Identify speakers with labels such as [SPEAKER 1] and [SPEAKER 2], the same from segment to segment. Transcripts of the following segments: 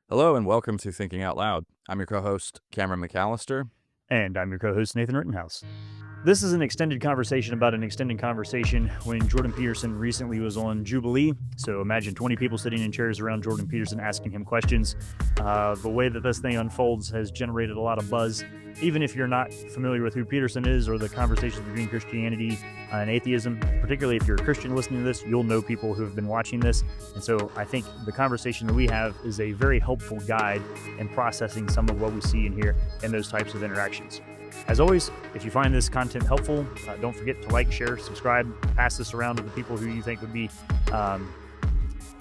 [SPEAKER 1] Hello and welcome to Thinking Out Loud. I'm your co-host, Cameron McAllister.
[SPEAKER 2] And I'm your co host, Nathan Rittenhouse. This is an extended conversation about an extended conversation when Jordan Peterson recently was on Jubilee. So imagine 20 people sitting in chairs around Jordan Peterson asking him questions. The way that this thing unfolds has generated a lot of buzz. Even if you're not familiar with who Peterson is or the conversations between Christianity and atheism, particularly if you're a Christian listening to this, you'll know people who have been watching this. And so I think the conversation that we have is a very helpful guide in processing some of what we see and hear in those types of interactions. As always, if you find this content helpful, don't forget to like, share, subscribe, pass this around to the people who you think would be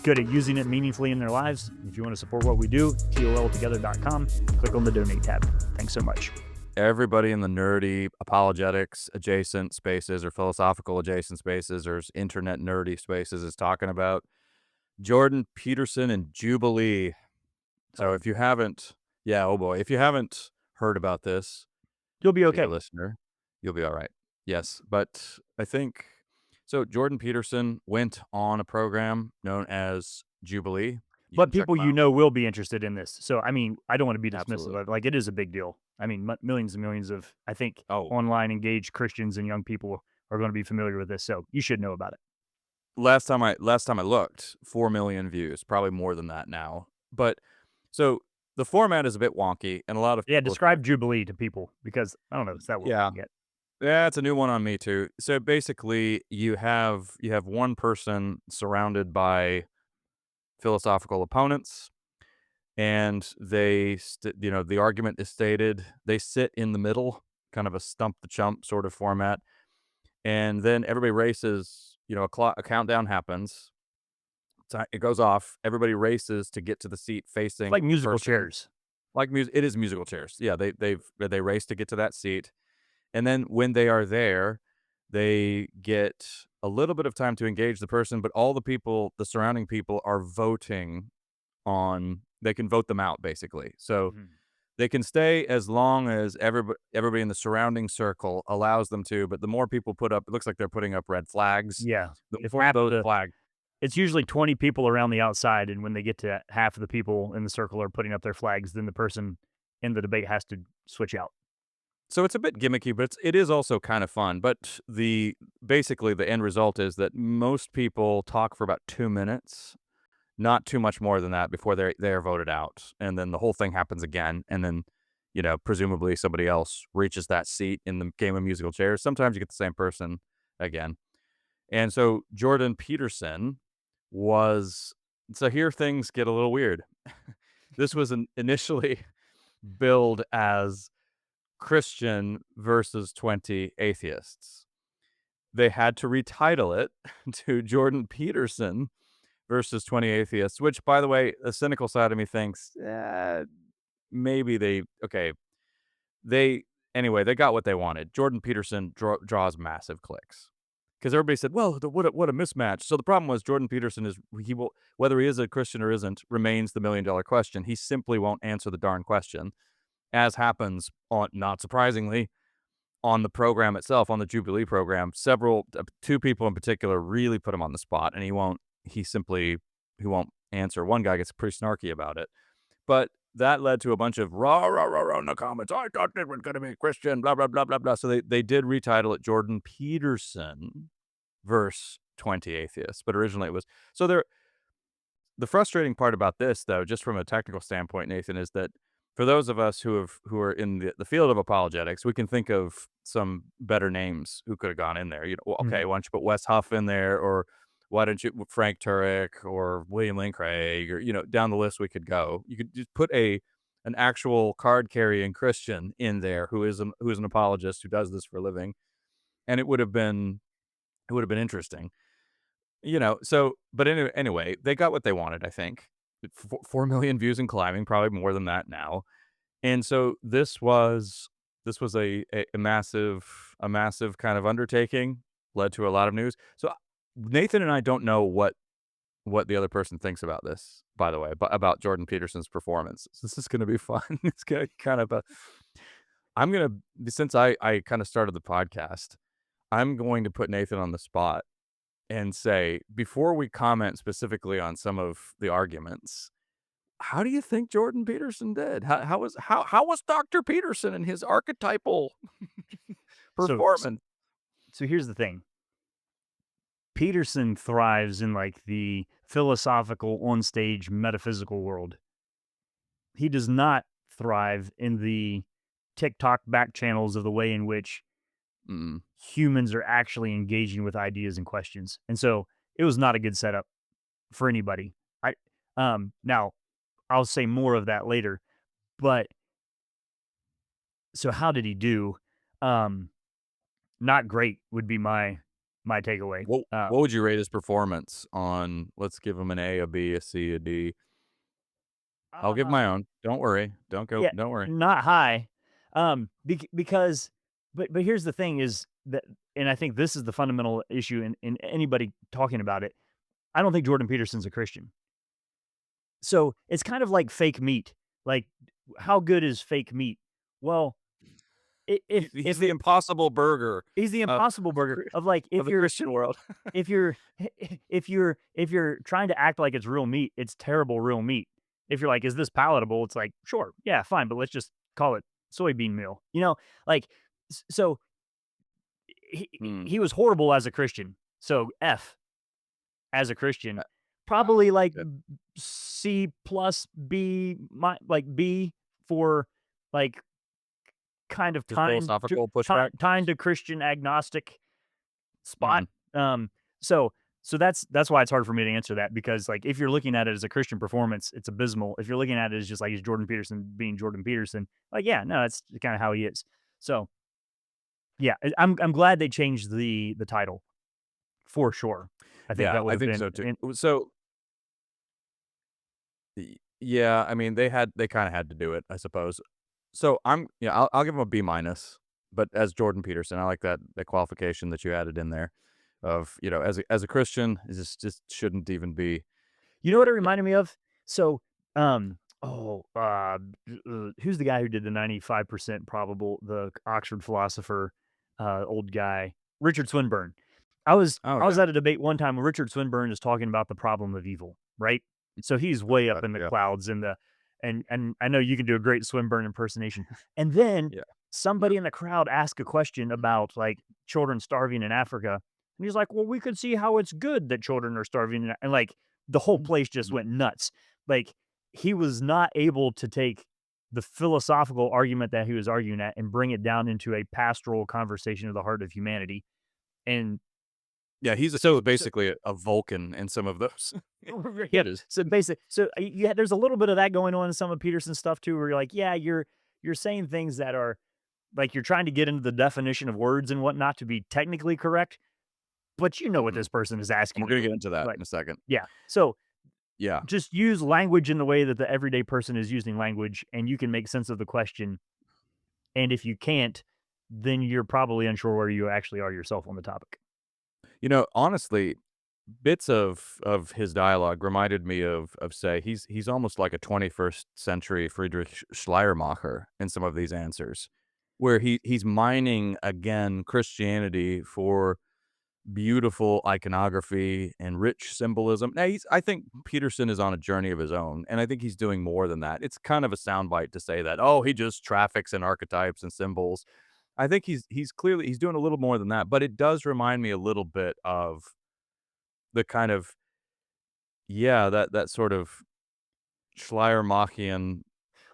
[SPEAKER 2] good at using it meaningfully in their lives. If you want to support what we do, toltogether.com, click on the donate tab. Thanks so much.
[SPEAKER 1] Everybody in the nerdy apologetics adjacent spaces or philosophical adjacent spaces or internet nerdy spaces is talking about Jordan Peterson and Jubilee. So if you haven't, if you haven't heard about this,
[SPEAKER 2] You'll be
[SPEAKER 1] dear
[SPEAKER 2] okay.
[SPEAKER 1] listener, you'll be all right. Yes, but I think so. Jordan Peterson went on a program known as Jubilee. You
[SPEAKER 2] But
[SPEAKER 1] can check
[SPEAKER 2] people
[SPEAKER 1] them out.
[SPEAKER 2] will be interested in this. So, I mean, I don't want to be dismissive
[SPEAKER 1] Absolutely.
[SPEAKER 2] of it. Like, it is a big deal. I mean, millions and millions of, I think,
[SPEAKER 1] Oh,
[SPEAKER 2] online engaged Christians and young people are going to be familiar with this. So you should know about it.
[SPEAKER 1] last time I looked, 4 million views, probably more than that now. But so the format is a bit wonky, and a lot of
[SPEAKER 2] Yeah,
[SPEAKER 1] people,
[SPEAKER 2] describe Jubilee to people because I don't know if that will
[SPEAKER 1] yeah,
[SPEAKER 2] get.
[SPEAKER 1] yeah, it's a new one on me too. So basically, you have one person surrounded by philosophical opponents, and the argument is stated. They sit in the middle, kind of a stump the chump sort of format, and then everybody races. A countdown happens. It goes off. Everybody races to get to the seat
[SPEAKER 2] It's
[SPEAKER 1] facing
[SPEAKER 2] like
[SPEAKER 1] the
[SPEAKER 2] musical
[SPEAKER 1] person.
[SPEAKER 2] chairs.
[SPEAKER 1] Like it is musical chairs. Yeah, they race to get to that seat, and then when they are there, they get a little bit of time to engage the person, but all the people, the surrounding people, are voting on. They can vote them out basically. So
[SPEAKER 2] Mhm.
[SPEAKER 1] they can stay as long as everybody in the surrounding circle allows them to. But the more people put up, it looks like they're putting up red flags.
[SPEAKER 2] Yeah.
[SPEAKER 1] The
[SPEAKER 2] If
[SPEAKER 1] more
[SPEAKER 2] half
[SPEAKER 1] those
[SPEAKER 2] the
[SPEAKER 1] flags.
[SPEAKER 2] it's usually 20 people around the outside, and when they get to half of the people in the circle are putting up their flags, then the person in the debate has to switch out.
[SPEAKER 1] So it's a bit gimmicky, but it is also kind of fun. But basically the end result is that most people talk for about 2 minutes, not too much more than that before they're voted out, and then the whole thing happens again, and then presumably somebody else reaches that seat in the game of musical chairs. Sometimes you get the same person again, and so Jordan Peterson was. So here things get a little weird. This was initially billed as Christian versus 20 atheists. They had to retitle it to Jordan Peterson versus 20 atheists, which, by the way, the cynical side of me thinks, maybe okay, they, anyway, they got what they wanted. Jordan Peterson draws massive clicks because everybody said, well, what a mismatch. So the problem was Jordan Peterson he will, whether he is a Christian or isn't, remains the $1 million question. He simply won't answer the darn question, as happens on, not surprisingly, on the program itself, on the Jubilee program. Two people in particular really put him on the spot, and he won't answer. One guy gets pretty snarky about it, but that led to a bunch of rah, rah, rah, rah in the comments. I thought it was going to be Christian, blah, blah, blah, blah, blah. So they did retitle it Jordan Peterson verse 20 atheists, but originally it was, so there, the frustrating part about this, though, just from a technical standpoint, Nathan, is that for those of us who are in the field of apologetics, we can think of some better names who could have gone in there. Well, okay,
[SPEAKER 2] Mhm.
[SPEAKER 1] why don't you put Wes Huff in there, or why don't you Frank Turek or William Lane Craig, or down the list we could go. You could just put an actual card carrying Christian in there who is an apologist who does this for a living, and it would have been interesting. So, but anyway, they got what they wanted, I think. 4 million views and climbing, probably more than that now. And so this was a massive kind of undertaking, led to a lot of news. So Nathan and I don't know what the other person thinks about this, by the way, but about Jordan Peterson's performance. So this is going to be fun. It's going to kind of I'm going to, since I kind of started the podcast, I'm going to put Nathan on the spot and say, before we comment specifically on some of the arguments, how do you think Jordan Peterson did? How was Dr. Peterson and his archetypal
[SPEAKER 2] So
[SPEAKER 1] performance?
[SPEAKER 2] so here's the thing. Peterson thrives in like the philosophical on-stage metaphysical world. He does not thrive in the TikTok back channels of the way in which
[SPEAKER 1] Mm.
[SPEAKER 2] humans are actually engaging with ideas and questions. And so it was not a good setup for anybody. I now I'll say more of that later, but so how did he do? Um Not great would be my takeaway.
[SPEAKER 1] What would you rate his performance on, let's give him an A, a B, a C, a D? I'll give
[SPEAKER 2] Uh,
[SPEAKER 1] my own. Don't worry.
[SPEAKER 2] yeah,
[SPEAKER 1] Don't worry.
[SPEAKER 2] not high. Because but here's the thing is that, and I think this is the fundamental issue in anybody talking about it. I don't think Jordan Peterson's a Christian. So it's kind of like fake meat. Like, how good is fake meat? Well,
[SPEAKER 1] He's
[SPEAKER 2] if
[SPEAKER 1] the
[SPEAKER 2] it
[SPEAKER 1] impossible burger
[SPEAKER 2] he's the
[SPEAKER 1] of
[SPEAKER 2] impossible burger
[SPEAKER 1] Chri
[SPEAKER 2] of like
[SPEAKER 1] of the Christian world.
[SPEAKER 2] if you're if you're trying to act like it's real meat, it's terrible real meat. If you're like, "Is this palatable?" It's like, "Sure, yeah, fine, but let's just call it soybean meal." Like, so
[SPEAKER 1] Hmm.
[SPEAKER 2] he was horrible as a Christian. So F as a
[SPEAKER 1] Uh,
[SPEAKER 2] Christian, probably like
[SPEAKER 1] uh,
[SPEAKER 2] C plus B, like B for like kind of
[SPEAKER 1] his philosophical pushback?
[SPEAKER 2] tying to Christian agnostic spot.
[SPEAKER 1] Mhm.
[SPEAKER 2] Um, so that's why it's hard for me to answer that because like if you're looking at it as a Christian performance, it's abysmal. If you're looking at it as just like he's Jordan Peterson being Jordan Peterson, like yeah, no, that's kind of how he is. So yeah, I'm glad they changed the title for sure. I think
[SPEAKER 1] Yeah,
[SPEAKER 2] that would
[SPEAKER 1] I
[SPEAKER 2] have
[SPEAKER 1] think
[SPEAKER 2] been
[SPEAKER 1] so too. So, yeah, I mean, they kinda had to do it, I suppose. So yeah, I'll give him a B minus, but as Jordan Peterson, I like that qualification that you added in there of, as a Christian, this just shouldn't even be.
[SPEAKER 2] You know what it
[SPEAKER 1] Yeah.
[SPEAKER 2] reminded me of? So, who's the guy who did the 95% probable, the Oxford philosopher, old guy, Richard Swinburne.
[SPEAKER 1] Oh,
[SPEAKER 2] I was
[SPEAKER 1] okay.
[SPEAKER 2] at a debate one time where Richard Swinburne is talking about the problem of evil, right? So he's way up in the
[SPEAKER 1] Yeah.
[SPEAKER 2] clouds in the and I know you can do a great Swinburne impersonation. And then
[SPEAKER 1] Yeah.
[SPEAKER 2] somebody in the crowd asked a question about like children starving in Africa. And he's like, "Well, we could see how it's good that children are starving." And like the whole place just
[SPEAKER 1] Mhm.
[SPEAKER 2] went nuts. Like he was not able to take the philosophical argument that he was arguing at and bring it down into a pastoral conversation of the heart of humanity. And
[SPEAKER 1] Yeah, he's
[SPEAKER 2] so
[SPEAKER 1] basically a Vulcan in some of those
[SPEAKER 2] yeah,
[SPEAKER 1] images.
[SPEAKER 2] yeah, there's a little bit of that going on in some of Peterson's stuff too, where you're like, yeah, you're saying things that are like you're trying to get into the definition of words and whatnot to be technically correct, but you know what
[SPEAKER 1] Mhm.
[SPEAKER 2] this person is
[SPEAKER 1] And
[SPEAKER 2] asking
[SPEAKER 1] we're gonna get
[SPEAKER 2] you.
[SPEAKER 1] into that
[SPEAKER 2] Like,
[SPEAKER 1] in a second.
[SPEAKER 2] yeah. So
[SPEAKER 1] Yeah.
[SPEAKER 2] just use language in the way that the everyday person is using language, and you can make sense of the question. And if you can't, then you're probably unsure where you actually are yourself on the topic.
[SPEAKER 1] Honestly, bits of his dialogue reminded me of say he's almost like a 21st century Friedrich Schleiermacher in some of these answers, where he's mining again Christianity for beautiful iconography and rich symbolism. Now I think Peterson is on a journey of his own, and I think he's doing more than that. It's kind of a soundbite to say that, oh, he just traffics in archetypes and symbols. I think he's doing a little more than that, but it does remind me a little bit of the kind of, yeah, that sort of Schleiermachian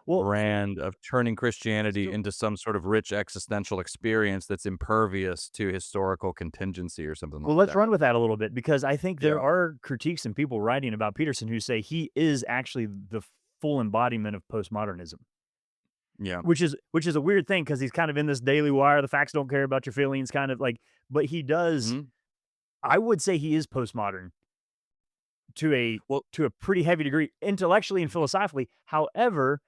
[SPEAKER 2] Well,
[SPEAKER 1] brand of turning Christianity
[SPEAKER 2] so
[SPEAKER 1] into some sort of rich existential experience that's impervious to historical contingency or something
[SPEAKER 2] well,
[SPEAKER 1] like
[SPEAKER 2] let's
[SPEAKER 1] that.
[SPEAKER 2] run with that a little bit because I think there
[SPEAKER 1] Yeah.
[SPEAKER 2] are critiques and people writing about Peterson who say he is actually the full embodiment of postmodernism,
[SPEAKER 1] Yeah.
[SPEAKER 2] which is a weird thing because he's kind of in this daily wire. The facts don't care about your feelings, kind of like, but he does.
[SPEAKER 1] Mhm.
[SPEAKER 2] I would say he is postmodern to a
[SPEAKER 1] Well,
[SPEAKER 2] pretty heavy degree, intellectually and philosophically. However,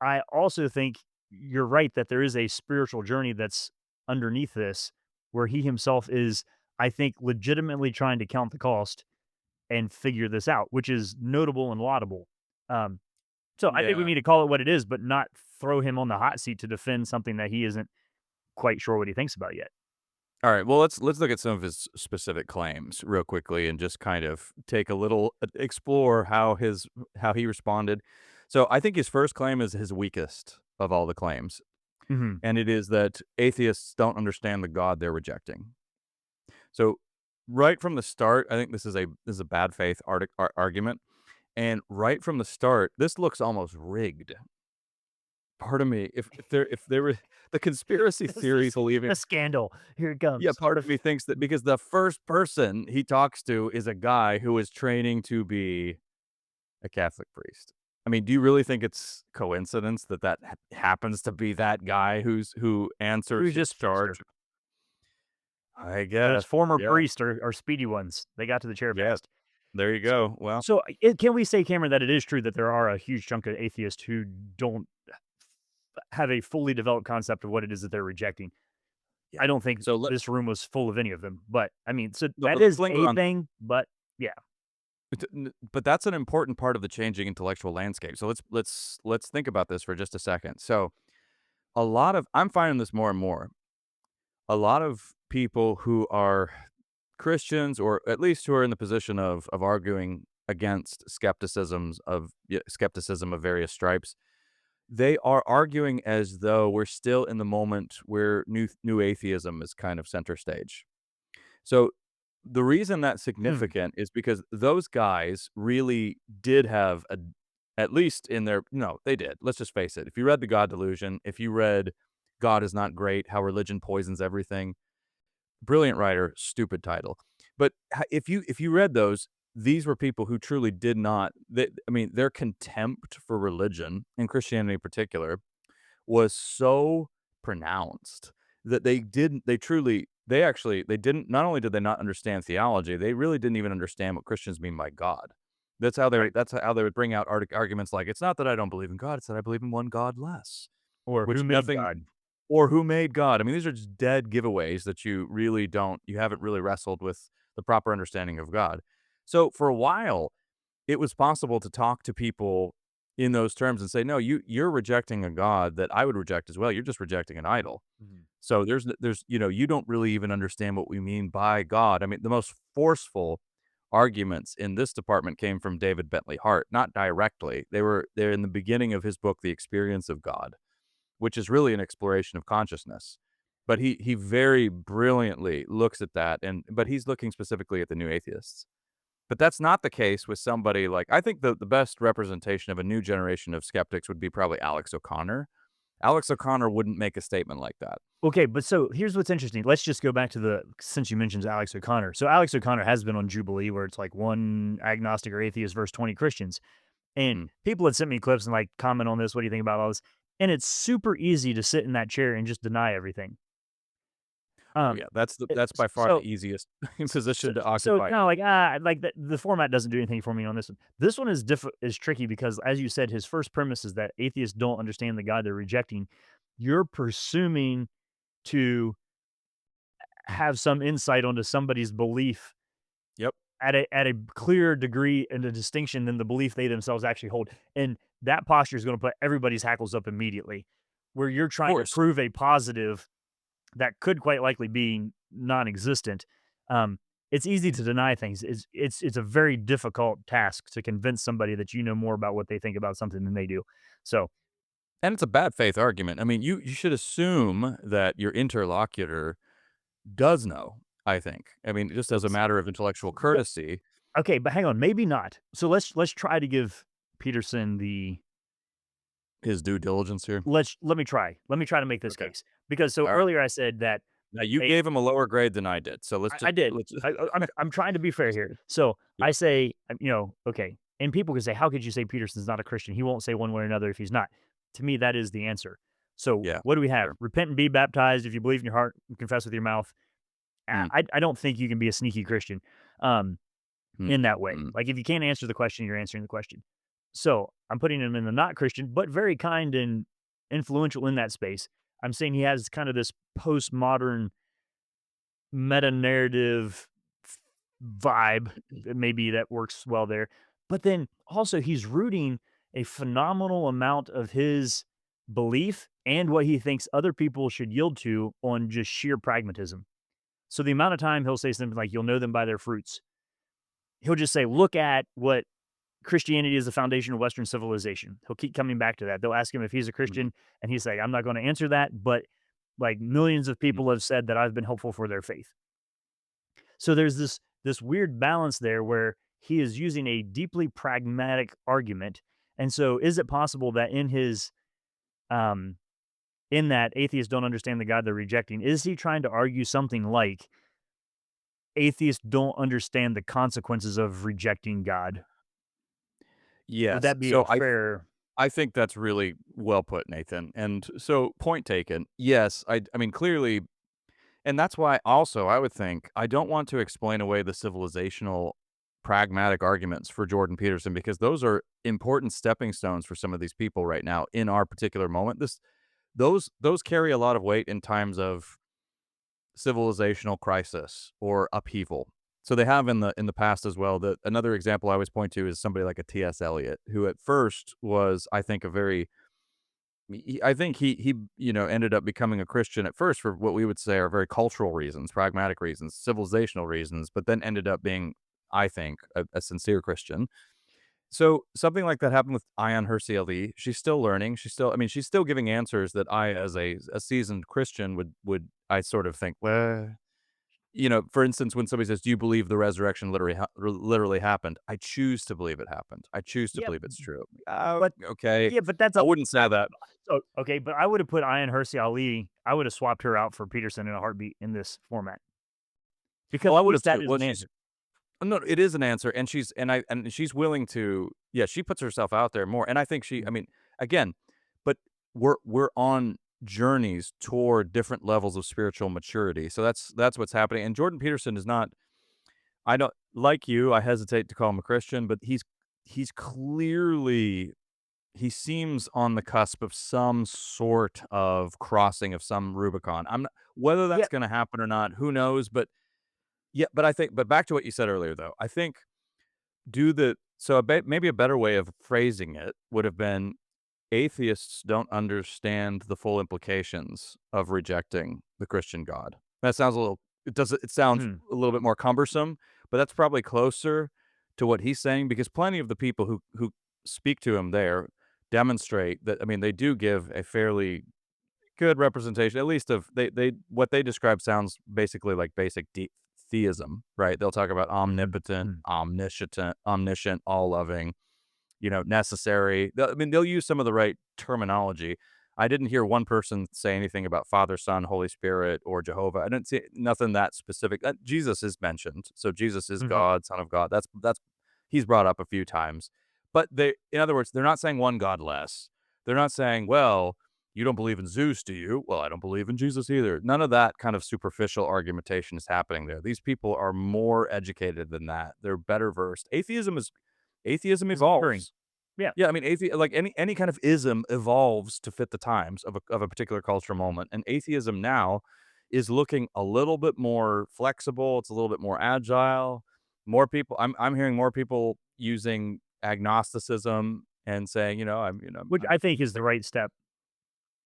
[SPEAKER 2] I also think you're right that there is a spiritual journey that's underneath this, where he himself is, I think, legitimately trying to count the cost and figure this out, which is notable and laudable. Um, so I think we
[SPEAKER 1] yeah.
[SPEAKER 2] need to call it what it is, but not throw him on the hot seat to defend something that he isn't quite sure what he thinks about yet.
[SPEAKER 1] All right. Well, let's look at some of his specific claims real quickly and just kind of take a little explore how he responded. So I think his first claim is his weakest of all the claims,
[SPEAKER 2] Mhm.
[SPEAKER 1] and it is that atheists don't understand the God they're rejecting. So right from the start, I think this is a bad faith argument, and right from the start, this looks almost rigged. Part of me, if there were the conspiracy
[SPEAKER 2] This is
[SPEAKER 1] theories believing
[SPEAKER 2] a scandal. Here it
[SPEAKER 1] yeah,
[SPEAKER 2] comes.
[SPEAKER 1] part of me thinks that because the first person he talks to is a guy who is training to be a Catholic priest. I mean, do you really think it's coincidence that happens to be that guy who answers
[SPEAKER 2] Who's
[SPEAKER 1] his
[SPEAKER 2] just faster.
[SPEAKER 1] charge? I
[SPEAKER 2] Those
[SPEAKER 1] guess.
[SPEAKER 2] former
[SPEAKER 1] Yeah.
[SPEAKER 2] priests are speedy ones. They got to the chair
[SPEAKER 1] Yes.
[SPEAKER 2] fast.
[SPEAKER 1] There you
[SPEAKER 2] So
[SPEAKER 1] go. Well,
[SPEAKER 2] can we say, Cameron, that it is true that there are a huge chunk of atheists who don't have a fully developed concept of what it is that they're rejecting?
[SPEAKER 1] yeah.
[SPEAKER 2] I don't think
[SPEAKER 1] So let
[SPEAKER 2] this room was full of any of them, but, I mean, so
[SPEAKER 1] but
[SPEAKER 2] that
[SPEAKER 1] let's
[SPEAKER 2] is
[SPEAKER 1] linger
[SPEAKER 2] a
[SPEAKER 1] on
[SPEAKER 2] thing, but yeah.
[SPEAKER 1] but that's an important part of the changing intellectual landscape. So let's think about this for just a second. So a lot of I'm finding this more and more. A lot of people who are Christians, or at least who are in the position of arguing against skepticism of various stripes, they are arguing as though we're still in the moment where new atheism is kind of center stage. So the reason that's
[SPEAKER 2] Hmm.
[SPEAKER 1] significant is because those guys really did have at least in their no, they did. Let's just face it. If you read The God Delusion, if you read God is Not Great, How Religion Poisons Everything, brilliant writer, stupid title. But if you read those, these were people who truly did not I mean, their contempt for religion, and Christianity in particular, was so pronounced that they didn't not only did they not understand theology, they really didn't even understand what Christians mean by God.
[SPEAKER 2] Right.
[SPEAKER 1] That's how they would bring out arguments like, "It's not that I don't believe in God, it's that I believe in one God less,"
[SPEAKER 2] Or who
[SPEAKER 1] which
[SPEAKER 2] made
[SPEAKER 1] nothing
[SPEAKER 2] God?
[SPEAKER 1] or who made God. I mean, these are just dead giveaways that you haven't really wrestled with the proper understanding of God. So for a while, it was possible to talk to people in those terms and say, "No, you're rejecting a God that I would reject as well. You're just rejecting an idol."
[SPEAKER 2] Mhm.
[SPEAKER 1] So you don't really even understand what we mean by God. I mean, the most forceful arguments in this department came from David Bentley Hart, not directly. They're in the beginning of his book, The Experience of God, which is really an exploration of consciousness. But he very brilliantly looks at that, but he's looking specifically at the new atheists. But that's not the case with somebody like I think the best representation of a new generation of skeptics would be probably Alex O'Connor. Alex O'Connor wouldn't make a statement like that.
[SPEAKER 2] Okay, but so here's what's interesting. Let's just go back to since you mentioned Alex O'Connor. So Alex O'Connor has been on Jubilee where it's like one agnostic or atheist versus 20 Christians. And
[SPEAKER 1] Mm.
[SPEAKER 2] people had sent me clips and like comment on this. What do you think about all this? And it's super easy to sit in that chair and just deny everything.
[SPEAKER 1] Oh, yeah, that's
[SPEAKER 2] S
[SPEAKER 1] by far the
[SPEAKER 2] so
[SPEAKER 1] easiest
[SPEAKER 2] so
[SPEAKER 1] position to
[SPEAKER 2] so
[SPEAKER 1] occupy.
[SPEAKER 2] no, like, like the format doesn't do anything for me on this one. This one is tricky because, as you said, his first premise is that atheists don't understand the God they're rejecting. You're presuming to have some insight onto somebody's belief
[SPEAKER 1] Yep,
[SPEAKER 2] at a clearer degree and a distinction than the belief they themselves actually hold. And that posture is going to put everybody's hackles up immediately, where you're
[SPEAKER 1] of
[SPEAKER 2] trying to
[SPEAKER 1] course.
[SPEAKER 2] prove a positive that could quite likely be non-existent. Um, it's easy to deny things. It's a very difficult task to convince somebody that you know more about what they think about something than they do. So
[SPEAKER 1] And it's a bad faith argument. I mean, you should assume that your interlocutor does know, I think. I mean, just as a matter of intellectual
[SPEAKER 2] well,
[SPEAKER 1] courtesy,
[SPEAKER 2] okay, but hang on, maybe not. So let's try to give Peterson the
[SPEAKER 1] his due diligence here.
[SPEAKER 2] let me try to make this
[SPEAKER 1] Okay.
[SPEAKER 2] case because so
[SPEAKER 1] Alright.
[SPEAKER 2] earlier I said that
[SPEAKER 1] Now you
[SPEAKER 2] a
[SPEAKER 1] gave him a lower grade than I did, so
[SPEAKER 2] I did.
[SPEAKER 1] let's
[SPEAKER 2] I'm trying to be fair here. So
[SPEAKER 1] Yep.
[SPEAKER 2] I say, okay, and people can say, "How could you say Peterson's not a Christian? He won't say one way or another if he's not." To me, that is the answer. So
[SPEAKER 1] Yeah,
[SPEAKER 2] what do we have?
[SPEAKER 1] sure.
[SPEAKER 2] Repent and be baptized. If you believe in your heart, and confess with your mouth.
[SPEAKER 1] Mm,
[SPEAKER 2] I don't think you can be a sneaky Christian um,
[SPEAKER 1] mm,
[SPEAKER 2] in that way.
[SPEAKER 1] mm.
[SPEAKER 2] Like if you can't answer the question, you're answering the question. So I'm putting him in the not Christian, but very kind and influential in that space. I'm saying he has kind of this postmodern meta narrative vibe, maybe that works well there. But then also he's rooting a phenomenal amount of his belief and what he thinks other people should yield to on just sheer pragmatism. So the amount of time he'll say something like, "You'll know them by their fruits." He'll just say, "Look at what Christianity is the foundation of Western civilization. He'll keep coming back to that. They'll ask him if he's a
[SPEAKER 1] Mhm,
[SPEAKER 2] Christian, and he's like, I'm not going to answer that, but like millions of
[SPEAKER 1] mhm.
[SPEAKER 2] people have said that I've been helpful for their faith. So there's this weird balance there where he is using a deeply pragmatic argument. And so is it possible that um in that atheists don't understand the God they're rejecting, is he trying to argue something like atheists don't understand the consequences of rejecting God? Would
[SPEAKER 1] Yes,
[SPEAKER 2] that be a
[SPEAKER 1] so
[SPEAKER 2] fair
[SPEAKER 1] I think that's really well put, Nathan, and so point taken. Yes, I mean, clearly and that's why also I would think I don't want to explain away the civilizational pragmatic arguments for Jordan Peterson because those are important stepping stones for some of these people right now in our particular moment. Those carry a lot of weight in times of civilizational crisis or upheaval. So they have in the past as well. Another example I always point to is somebody like a T.S. Eliot, who at first was, I think, a very I think he ended up becoming a Christian at first for what we would say are very cultural reasons, pragmatic reasons, civilizational reasons, but then ended up being, I think, a sincere Christian. So something like that happened with Ayaan Hirsi Ali. She's still learning. I mean, she's still giving answers that I, as a seasoned Christian, would I sort of think, well, for instance, when somebody says, "Do you believe the resurrection literally happened?" I choose to believe it happened. I choose to
[SPEAKER 2] Yeah,
[SPEAKER 1] believe it's true. Oh,
[SPEAKER 2] but
[SPEAKER 1] okay.
[SPEAKER 2] yeah, but that's
[SPEAKER 1] I
[SPEAKER 2] a
[SPEAKER 1] wouldn't say that.
[SPEAKER 2] so okay, but I would have put Ayaan Hirsi Ali. I would have swapped her out for Peterson in a heartbeat in this format because
[SPEAKER 1] Oh, I
[SPEAKER 2] at
[SPEAKER 1] would have
[SPEAKER 2] least that
[SPEAKER 1] too.
[SPEAKER 2] is
[SPEAKER 1] Well,
[SPEAKER 2] an answer.
[SPEAKER 1] no, it is an answer, and she's willing to. Yeah, she puts herself out there more, and I think
[SPEAKER 2] Mm.
[SPEAKER 1] I mean, again, but we're on journeys toward different levels of spiritual maturity. So that's what's happening. And Jordan Peterson is not. I don't like you. I hesitate to call him a Christian, but he's clearly he seems on the cusp of some sort of crossing of some Rubicon. I'm not, whether
[SPEAKER 2] Yeah.
[SPEAKER 1] that's going to happen or not, who knows? But yeah, but I think, but back to what you said earlier, though, I think maybe a better way of phrasing it would have been atheists don't understand the full implications of rejecting the Christian God. That sounds a little it sounds
[SPEAKER 2] Mm.
[SPEAKER 1] a little bit more cumbersome, but that's probably closer to what he's saying because plenty of the people who speak to him there demonstrate that I mean they do give a fairly good representation, at least of they what they describe sounds basically like basic theism, right? They'll talk about
[SPEAKER 2] Mhm.
[SPEAKER 1] omnipotent,
[SPEAKER 2] Mm.
[SPEAKER 1] omniscient, all loving, necessary. I mean, they'll use some of the right terminology. I didn't hear one person say anything about Father, Son, Holy Spirit, or Jehovah. I didn't see nothing that specific. Jesus is mentioned, so Jesus is
[SPEAKER 2] Mhm.
[SPEAKER 1] God, Son of God. That's he's brought up a few times. But in other words, they're not saying one God less. They're not saying, well, you don't believe in Zeus, do you? Well, I don't believe in Jesus either. None of that kind of superficial argumentation is happening there. These people are more educated than that. They're better versed. Atheism
[SPEAKER 2] It's maturing.
[SPEAKER 1] evolves.
[SPEAKER 2] Yeah.
[SPEAKER 1] Yeah, I mean, like any kind of ism evolves to fit the times of a particular cultural moment, and atheism now is looking a little bit more flexible. It's a little bit more agile. More people, I'm hearing more people using agnosticism and saying,
[SPEAKER 2] Which I think is the right step.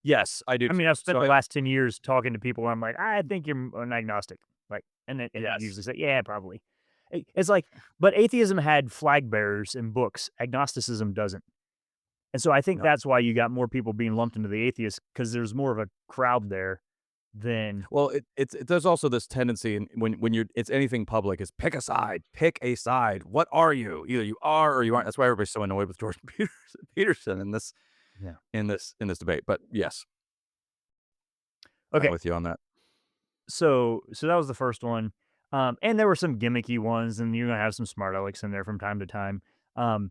[SPEAKER 1] yes, I do
[SPEAKER 2] I
[SPEAKER 1] too.
[SPEAKER 2] mean, I've spent
[SPEAKER 1] So
[SPEAKER 2] the last 10 years talking to people where I'm like, "I think you're an agnostic." Like, and they
[SPEAKER 1] yes,
[SPEAKER 2] usually say, "Yeah, probably." It's like, but atheism had flag bearers and books. Agnosticism doesn't. And so I think
[SPEAKER 1] no.
[SPEAKER 2] that's why you got more people being lumped into the atheists because there's more of a crowd there than
[SPEAKER 1] Well, there's also this tendency in when you're it's anything public is pick a side, pick a side. What are you? Either you are or you aren't.
[SPEAKER 2] mm,
[SPEAKER 1] That's why everybody's so annoyed with Jordan Peterson
[SPEAKER 2] yeah.
[SPEAKER 1] in this debate. But yes, I'm
[SPEAKER 2] Okay.
[SPEAKER 1] with you on that.
[SPEAKER 2] So that was the first one. And there were some gimmicky ones, and you're gonna have some smart alecks in there from time to time. Um,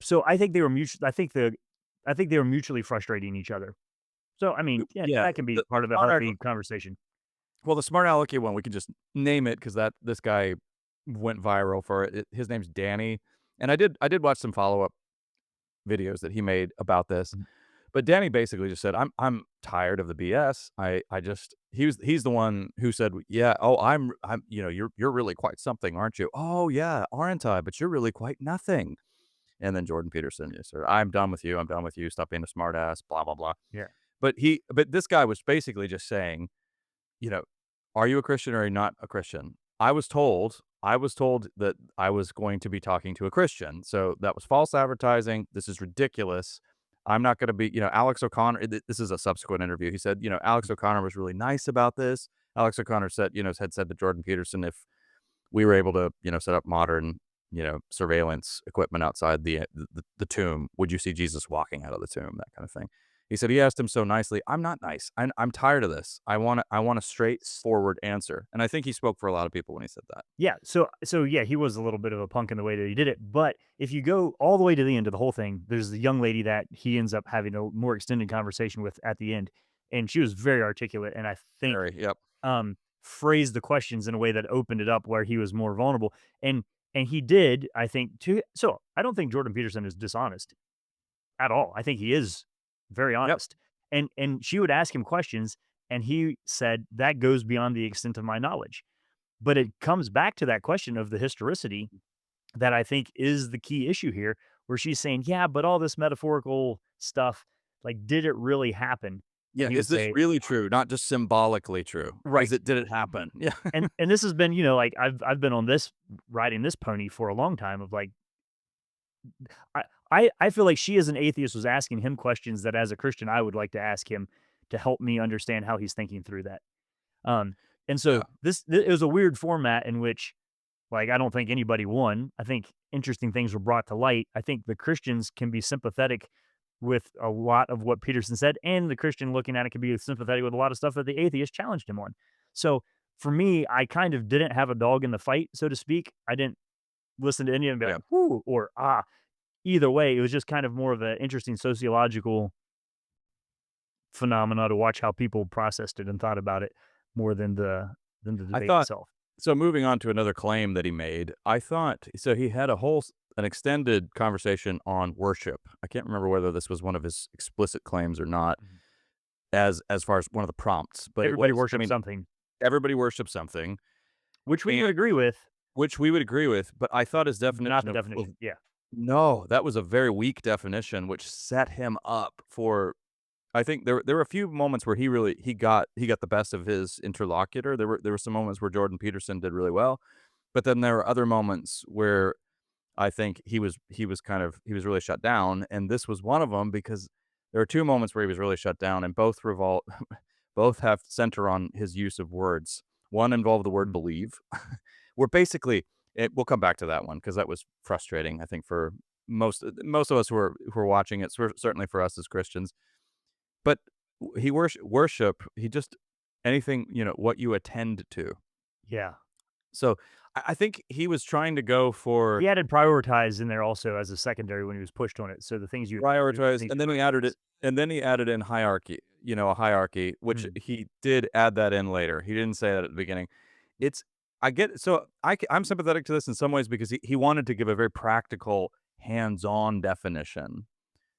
[SPEAKER 2] so I think they were I think they were mutually frustrating each other. So I mean, yeah,
[SPEAKER 1] Yeah,
[SPEAKER 2] that can be
[SPEAKER 1] the
[SPEAKER 2] part of a
[SPEAKER 1] smart aleck
[SPEAKER 2] healthy conversation.
[SPEAKER 1] well, the smart alecky one, we can just name it because this guy went viral for it. His name's Danny, and I did watch some follow-up videos that he made about this.
[SPEAKER 2] Mhm.
[SPEAKER 1] But Danny basically just said, "I'm tired of the BS. I just" he's the one who said, "Yeah, oh, you're really quite something, aren't you?" "Oh, yeah, aren't I? But you're really quite nothing." And then Jordan Peterson just said, "I'm done with you. I'm done with you. Stop being a smart ass, blah, blah, blah."
[SPEAKER 2] Yeah.
[SPEAKER 1] But this guy was basically just saying, you know, "Are you a Christian or are you not a Christian?" I was told I was told that I was going to be talking to a Christian, so that was false advertising. This is ridiculous. I'm not gonna be Alex O'Connor this is a subsequent interview. He said, "Alex O'Connor was really nice about this." Alex O'Connor said, had said to Jordan Peterson, "If we were able to, set up modern, surveillance equipment outside the tomb, would you see Jesus walking out of the tomb?" That kind of thing. He said he asked him so nicely. I'm not nice. I'm tired of this. I want a straightforward answer. And I think he spoke for a lot of people when he said that.
[SPEAKER 2] Yeah, yeah, he was a little bit of a punk in the way that he did it, but if you go all the way to the end of the whole thing, there's the young lady that he ends up having a more extended conversation with at the end, and she was very articulate, and I think,
[SPEAKER 1] Very, yep.
[SPEAKER 2] phrased the questions in a way that opened it up where he was more vulnerable, and he did, I think, too. So, I don't think Jordan Peterson is dishonest at all. I think he is very
[SPEAKER 1] Yep.
[SPEAKER 2] honest, and she would ask him questions, and he said, "That goes beyond the extent of my knowledge." But it comes back to that question of the historicity that I think is the key issue here, where she's saying, "Yeah, but all this metaphorical stuff, like, did it really happen?"
[SPEAKER 1] Yeah.
[SPEAKER 2] And he
[SPEAKER 1] Is
[SPEAKER 2] would
[SPEAKER 1] this
[SPEAKER 2] say,
[SPEAKER 1] really true? Not just symbolically true.
[SPEAKER 2] "Right."
[SPEAKER 1] Did it happen? Yeah.
[SPEAKER 2] And this has been, like, I've been on this riding this pony for a long time of, like, I I feel like she as an atheist was asking him questions that as a Christian, I would like to ask him to help me understand how he's thinking through that. And
[SPEAKER 1] Yeah.
[SPEAKER 2] so it was a weird format in which, like, I don't think anybody won. I think interesting things were brought to light. I think the Christians can be sympathetic with a lot of what Peterson said, and the Christian looking at it can be sympathetic with a lot of stuff that the atheist challenged him on. So for me, I kind of didn't have a dog in the fight, so to speak. I didn't listen to any of them and be
[SPEAKER 1] Yeah.
[SPEAKER 2] like, "Whoo," or "Ah." Either way, it was just kind of more of an interesting sociological phenomena to watch how people processed it and thought about it more than the
[SPEAKER 1] I
[SPEAKER 2] debate
[SPEAKER 1] thought
[SPEAKER 2] itself.
[SPEAKER 1] so moving on to another claim that he made, I thought so he had a whole an extended conversation on worship. I can't remember whether this was one of his explicit claims or not
[SPEAKER 2] Mhm.
[SPEAKER 1] as far as one of the prompts, but it
[SPEAKER 2] Everybody
[SPEAKER 1] was I
[SPEAKER 2] worships
[SPEAKER 1] mean,
[SPEAKER 2] something,
[SPEAKER 1] everybody worships something,
[SPEAKER 2] which we
[SPEAKER 1] and
[SPEAKER 2] can agree with,
[SPEAKER 1] which we would agree with, but I thought his
[SPEAKER 2] not
[SPEAKER 1] definition
[SPEAKER 2] the
[SPEAKER 1] of
[SPEAKER 2] definition. Yeah.
[SPEAKER 1] no, that was a very weak definition, which set him up for I think there were a few moments where he got the best of his interlocutor. There were some moments where Jordan Peterson did really well, but then there were other moments where I think he was really shut down, and this was one of them because there were 2 moments where he was really shut down, and both revolve both have center on his use of words. One involved the word
[SPEAKER 2] Mhm.
[SPEAKER 1] believe, where basically we'll come back to that one because that was frustrating, I think, for most of us who are watching it, certainly for us as Christians. But he worship, he just anything, what you attend to.
[SPEAKER 2] Yeah.
[SPEAKER 1] So, I think he was trying to go for
[SPEAKER 2] He added prioritize in there also as a secondary when he was pushed on it. So the things you do, the
[SPEAKER 1] prioritize,
[SPEAKER 2] things
[SPEAKER 1] and
[SPEAKER 2] you
[SPEAKER 1] then
[SPEAKER 2] prioritize.
[SPEAKER 1] he added in hierarchy, a hierarchy, which
[SPEAKER 2] Mhm.
[SPEAKER 1] he did add that in later. He didn't say that at the beginning. It's I get so I'm sympathetic to this in some ways because he wanted to give a very practical, hands-on definition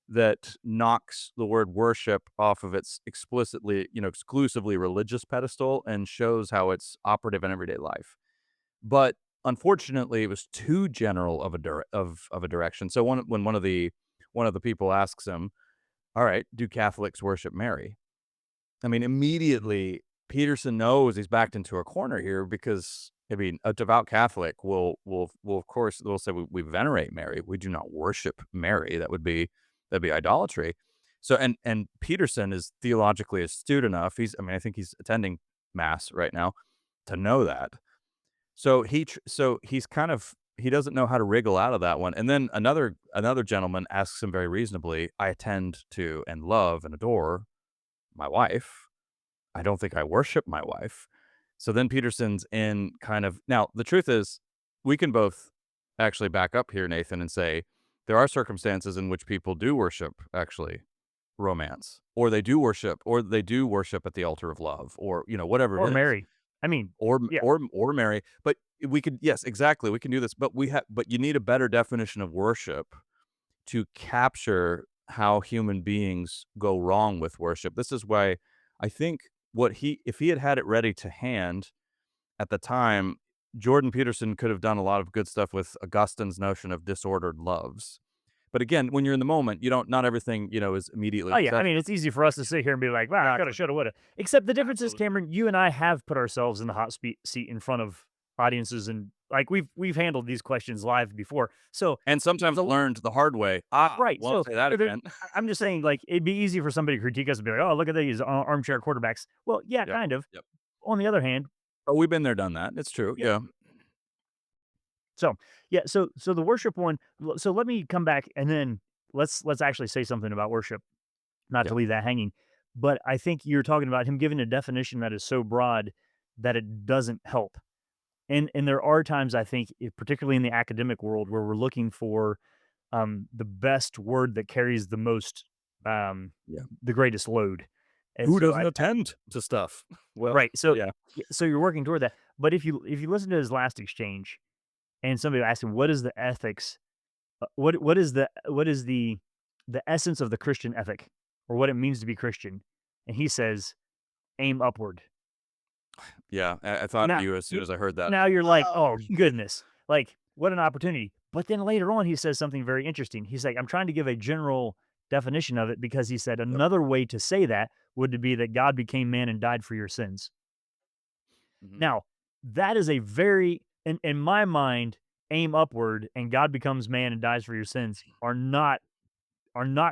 [SPEAKER 1] that knocks the word worship off of its explicitly, exclusively religious pedestal and shows how it's operative in everyday life. But unfortunately, it was too general of a direction. So when one of the people asks him, "All right, do Catholics worship Mary?" I mean, immediately Peterson knows he's backed into a corner here because I mean, a devout Catholic will of course will say we venerate Mary. We do not worship Mary. That'd be idolatry. So and Peterson is theologically astute enough. I think he's attending mass right now to know that. So he's kind of he doesn't know how to wriggle out of that one. And then another gentleman asks him very reasonably, "I attend to and love and adore my wife. I don't think I worship my wife." So then Peterson's in kind of now the truth is we can both actually back up here, Nathan, and say there are circumstances in which people do worship actually romance, or they do worship at the altar of love, or whatever
[SPEAKER 2] Or
[SPEAKER 1] it is.
[SPEAKER 2] Mary. I mean, yeah.
[SPEAKER 1] Or Mary, but we could yes, exactly, we can do this, but you need a better definition of worship to capture how human beings go wrong with worship. This is why I think what he if he had had it ready to hand at the time, Jordan Peterson could have done a lot of good stuff with Augustine's notion of disordered loves. But again, when you're in the moment, you don't not everything, is immediately
[SPEAKER 2] Oh, yeah, I
[SPEAKER 1] accessible.
[SPEAKER 2] mean, it's easy for us to sit here and be like, "Wow, coulda,
[SPEAKER 1] Exactly.
[SPEAKER 2] shoulda, woulda." Except the difference is,
[SPEAKER 1] Absolutely.
[SPEAKER 2] Cameron, you and I have put ourselves in the hot seat in front of audiences and Like we've handled these questions live before. So
[SPEAKER 1] And sometimes
[SPEAKER 2] so
[SPEAKER 1] learned the hard way.
[SPEAKER 2] right.
[SPEAKER 1] Won't say that again.
[SPEAKER 2] I'm just saying, like, it'd be easy for somebody to critique us and be like, "Oh, look at these armchair quarterbacks." Well, yeah,
[SPEAKER 1] Yep.
[SPEAKER 2] kind of.
[SPEAKER 1] Yep.
[SPEAKER 2] On the other hand,
[SPEAKER 1] But we've been there, done that. It's true.
[SPEAKER 2] yeah.
[SPEAKER 1] Yeah.
[SPEAKER 2] So yeah, so the worship one. So let me come back and then let's actually say something about worship, not
[SPEAKER 1] Yeah.
[SPEAKER 2] to leave that hanging. But I think you're talking about him giving a definition that is so broad that it doesn't help. And there are times I think, particularly in the academic world, where we're looking for the best word that carries the most, um,
[SPEAKER 1] Yeah.
[SPEAKER 2] the greatest load. And
[SPEAKER 1] Who
[SPEAKER 2] so
[SPEAKER 1] doesn't attend to stuff? Well,
[SPEAKER 2] right, so
[SPEAKER 1] yeah.
[SPEAKER 2] so you're working toward that. But if you listen to his last exchange, and somebody asks him, "What is the ethics? What is the essence of the Christian ethic, or what it means to be Christian?" And he says, "Aim upward."
[SPEAKER 1] Yeah. I thought of
[SPEAKER 2] Now
[SPEAKER 1] you as soon
[SPEAKER 2] y
[SPEAKER 1] as I heard that.
[SPEAKER 2] now you're like,
[SPEAKER 1] Oh.
[SPEAKER 2] "Oh, goodness." Like, what an opportunity. But then later on, he says something very interesting. He's like, "I'm trying to give a general definition of it," because he said
[SPEAKER 1] Yep.
[SPEAKER 2] another way to say that would be that God became man and died for your sins.
[SPEAKER 1] Mhm.
[SPEAKER 2] Now, that is a very in my mind, aim upward and God becomes man and dies for your sins are not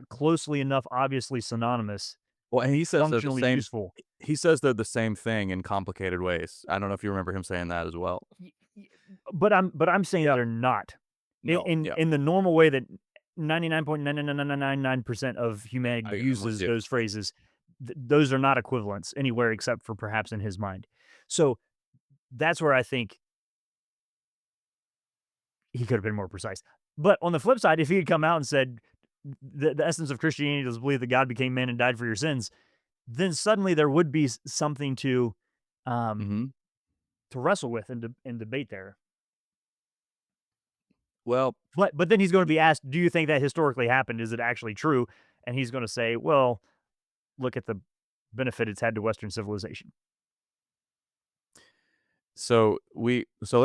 [SPEAKER 2] closely enough obviously synonymous,
[SPEAKER 1] Well, and he says they're the
[SPEAKER 2] functionally
[SPEAKER 1] same
[SPEAKER 2] useful.
[SPEAKER 1] he says they're the same thing in complicated ways. I don't know if you remember him saying that as well.
[SPEAKER 2] Y y but I'm saying
[SPEAKER 1] Yeah.
[SPEAKER 2] they're not. In
[SPEAKER 1] No.
[SPEAKER 2] in
[SPEAKER 1] Yeah.
[SPEAKER 2] in the normal way that 99.99999% of humanity
[SPEAKER 1] I'm with
[SPEAKER 2] uses
[SPEAKER 1] you.
[SPEAKER 2] those phrases, those are not equivalents anywhere except for perhaps in his mind. So, that's where I think he could have been more precise. But on the flip side, if he had come out and said, the essence of Christianity is believe that God became man and died for your sins," then suddenly there would be something um,
[SPEAKER 1] Mhm.
[SPEAKER 2] to wrestle with and debate there.
[SPEAKER 1] Well,
[SPEAKER 2] But then he's going to be asked, "Do you think that historically happened? Is it actually true?" And he's going to say, "Well, look at the benefit it's had to Western civilization."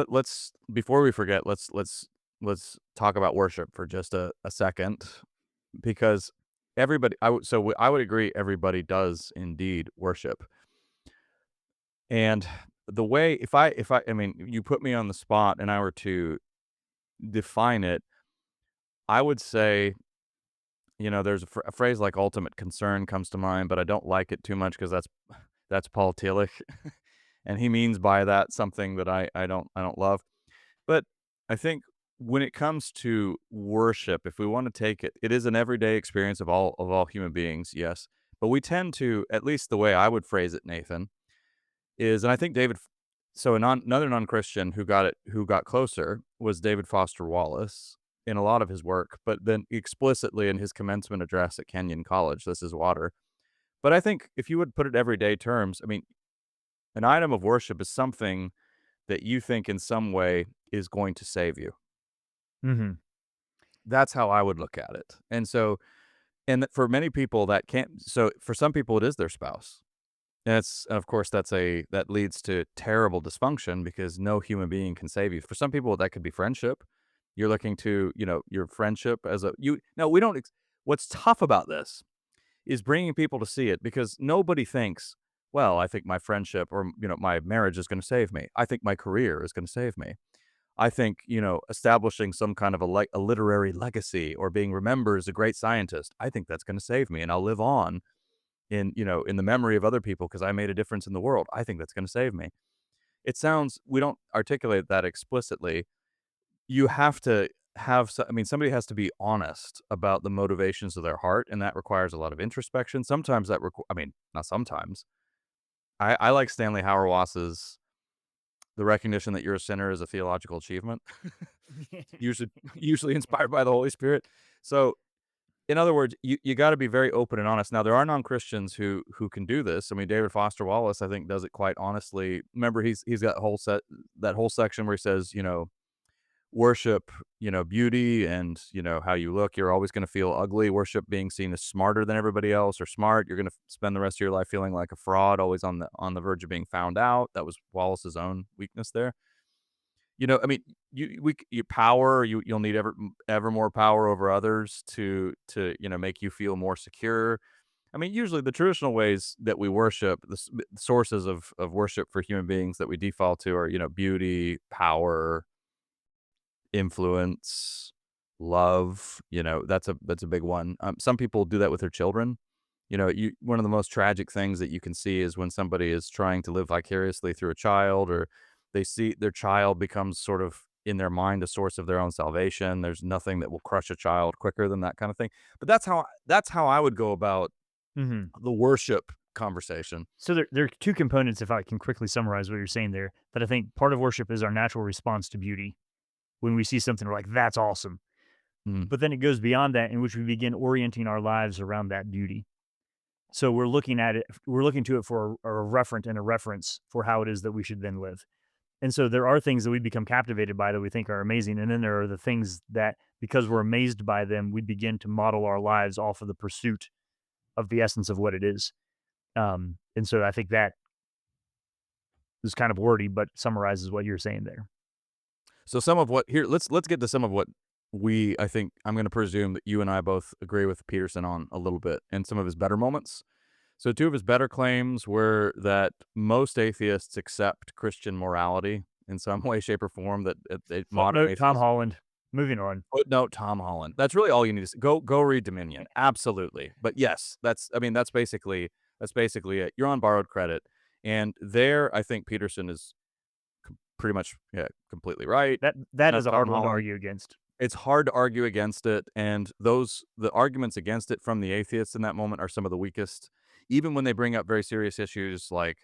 [SPEAKER 1] let's before we forget, let's talk about worship for just a second because I would agree everybody does indeed worship. And the way if I mean, you put me on the spot and I were to define it, I would say, there's a phrase like ultimate concern comes to mind, but I don't like it too much because that's politic. And he means by that something that I don't love. But I think when it comes to worship, if we want to take it, it is an everyday experience of all human beings, yes. But we tend to, at least the way I would phrase it, Nathan, is, and I think another non-Christian who got closer was David Foster Wallace in a lot of his work, but then explicitly in his commencement address at Kenyon College, "This is water." But I think if you would put it everyday terms, I mean, an item of worship is something that you think in some way is going to save you.
[SPEAKER 2] Mhm.
[SPEAKER 1] That's how I would look at it. For many people that can't, so for some people it is their spouse. Of course, that leads to terrible dysfunction because no human being can save you. For some people, that could be friendship. You're looking to, your friendship as a you. No, we don't. What's tough about this is bringing people to see it because nobody thinks, well, I think my friendship or my marriage is going to save me. I think my career is going to save me. I think, establishing some kind of a literary legacy or being remembered as a great scientist. I think that's going to save me, and I'll live on in the memory of other people because I made a difference in the world. I think that's gonna save me. It sounds we don't articulate that explicitly. You have to I mean, somebody has to be honest about the motivations of their heart, and that requires a lot of introspection. Sometimes I mean, not sometimes. I like Stanley Hauerwas's "The recognition that you're a sinner is a theological achievement," usually inspired by the Holy Spirit. So, in other words, you gotta be very open and honest. Now, there are non-Christians who can do this. I mean, David Foster Wallace, I think, does it quite honestly. Remember, he's got that whole section where he says, worship, beauty and, how you look. You're always gonna feel ugly. Worship being seen as smarter than everybody else or smart. You're gonna spend the rest of your life feeling like a fraud, always on the verge of being found out. That was Wallace's own weakness there. I mean, you power, you'll need ever more power over others to, make you feel more secure. I mean, usually the traditional ways that we worship, the sources of worship for human beings that we default to are, beauty, power. influence, love, that's a big one. Some people do that with their children. One of the most tragic things that you can see is when somebody is trying to live vicariously through a child, or they see their child becomes sort of in their mind a source of their own salvation. There's nothing that will crush a child quicker than that kind of thing. But that's how I would go about
[SPEAKER 2] Mhm.
[SPEAKER 1] the worship conversation.
[SPEAKER 2] So there are 2 components, if I can quickly summarize what you're saying there, that I think part of worship is our natural response to beauty. When we see something, we're like, "That's awesome."
[SPEAKER 1] Mm.
[SPEAKER 2] But then it goes beyond that, in which we begin orienting our lives around that beauty. So we're looking to it for a referent and a reference for how it is that we should then live. And so there are things that we become captivated by that we think are amazing, and then there are the things that, because we're amazed by them, we begin to model our lives off of the pursuit of the essence of what it is. And so I think that is kind of wordy, but summarizes what you're saying there.
[SPEAKER 1] So some of what here let's get to some of what I think I'm going to presume that you and I both agree with Peterson on a little bit, and some of his better moments. So two of his better claims were that most atheists accept Christian morality in some way, shape, or form. That modern
[SPEAKER 2] Footnote Tom
[SPEAKER 1] atheists
[SPEAKER 2] Holland. Moving on.
[SPEAKER 1] footnote Tom Holland. That's really all you need to say. Go read Dominion. Absolutely. But yes, that's basically it. You're on borrowed credit, and there I think Peterson is pretty much, yeah, completely right.
[SPEAKER 2] That is a
[SPEAKER 1] Tom
[SPEAKER 2] hard one to
[SPEAKER 1] Holland.
[SPEAKER 2] argue against.
[SPEAKER 1] It's hard to argue against it, and the arguments against it from the atheists in that moment are some of the weakest. Even when they bring up very serious issues like,